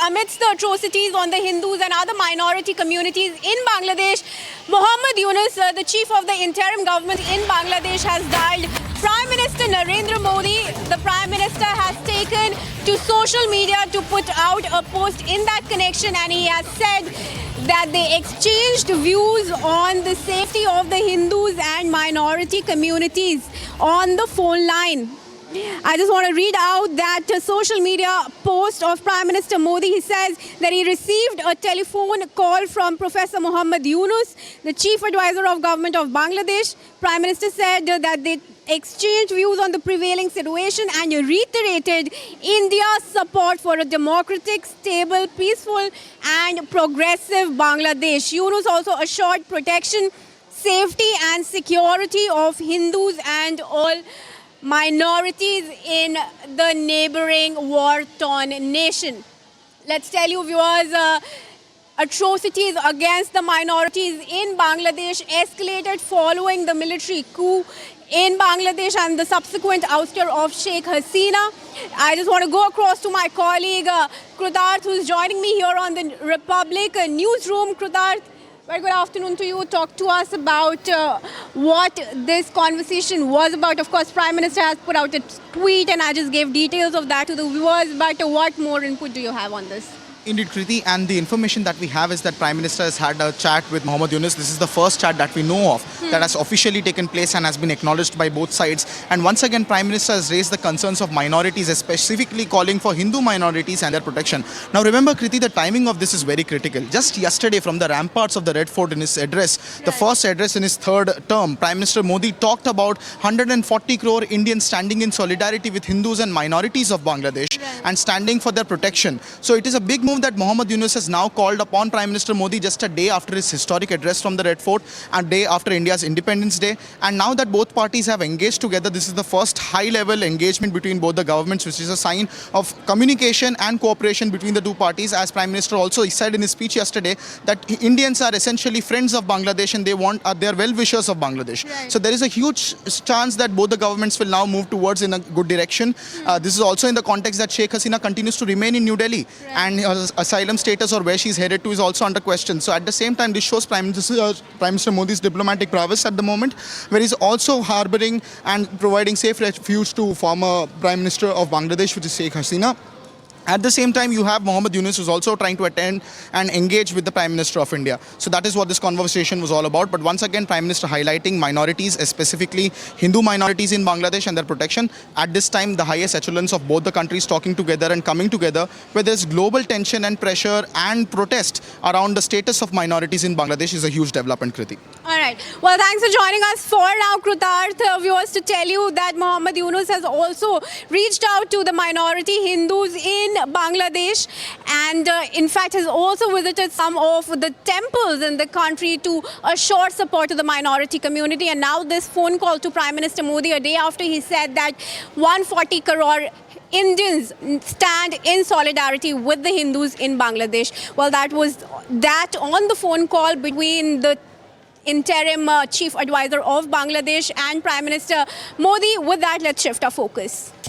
amidst the atrocities on the Hindus and other minority communities in Bangladesh, Muhammad Yunus, the chief of the interim government in Bangladesh, has dialed Prime Minister Narendra Modi. The Prime Minister has taken to social media to put out a post in that connection, and he has said that they exchanged views on the safety of the Hindus and minority communities on the phone line. I just want to read out that social media post of Prime Minister Modi. He says that he received a telephone call from Professor Muhammad Yunus, the chief advisor of government of Bangladesh. Prime Minister said that they exchanged views on the prevailing situation and reiterated India's support for a democratic, stable, peaceful and progressive Bangladesh. Yunus also assured protection, safety and security of Hindus and all minorities in the neighboring war-torn nation. Let's tell you, viewers, atrocities against the minorities in Bangladesh escalated following the military coup in Bangladesh and the subsequent ouster of Sheikh Hasina. I just want to go across to my colleague Krutarth, who's joining me here on the Republic newsroom. Krutarth, very good afternoon to you. Talk to us about what this conversation was about. Of course, Prime Minister has put out a tweet and I just gave details of that to the viewers. But what more input do you have on this? Indeed, Kriti, and the information that we have is that Prime Minister has had a chat with Muhammad Yunus. This is the first chat that we know of that has officially taken place and has been acknowledged by both sides. And once again, Prime Minister has raised the concerns of minorities, specifically calling for Hindu minorities and their protection. Now remember, Kriti, the timing of this is very critical. Just yesterday, from the ramparts of the Red Fort in his address, the first address in his third term, Prime Minister Modi talked about 140 crore Indians standing in solidarity with Hindus and minorities of Bangladesh and standing for their protection. So it is a big move that Muhammad Yunus has now called upon Prime Minister Modi just a day after his historic address from the Red Fort and day after India's Independence Day. And now that both parties have engaged together, this is the first high-level engagement between both the governments, which is a sign of communication and cooperation between the two parties. As Prime Minister also said in his speech yesterday, that Indians are essentially friends of Bangladesh and they are well-wishers of Bangladesh. Right. So there is a huge chance that both the governments will now move towards in a good direction. This is also in the context that Sheikh Hasina continues to remain in New Delhi, and asylum status or where she's headed to is also under question. So at the same time, this shows Prime Minister Modi's diplomatic prowess at the moment, where he's also harboring and providing safe refuge to former Prime Minister of Bangladesh, which is Sheikh Hasina. At the same time, you have Muhammad Yunus, who's also trying to attend and engage with the Prime Minister of India. So that is what this conversation was all about. But once again, Prime Minister highlighting minorities, specifically Hindu minorities in Bangladesh and their protection. At this time, the highest echelons of both the countries talking together and coming together, where there's global tension and pressure and protest around the status of minorities in Bangladesh is a huge development, Kriti. All right. Well, thanks for joining us for now, Krutarth. Viewers, to tell you that Muhammad Yunus has also reached out to the minority Hindus in Bangladesh and in fact has also visited some of the temples in the country to assure support to the minority community. And now this phone call to Prime Minister Modi a day after he said that 140 crore Indians stand in solidarity with the Hindus in Bangladesh. Well, that was that on the phone call between the interim chief advisor of Bangladesh and Prime Minister Modi. With that, let's shift our focus.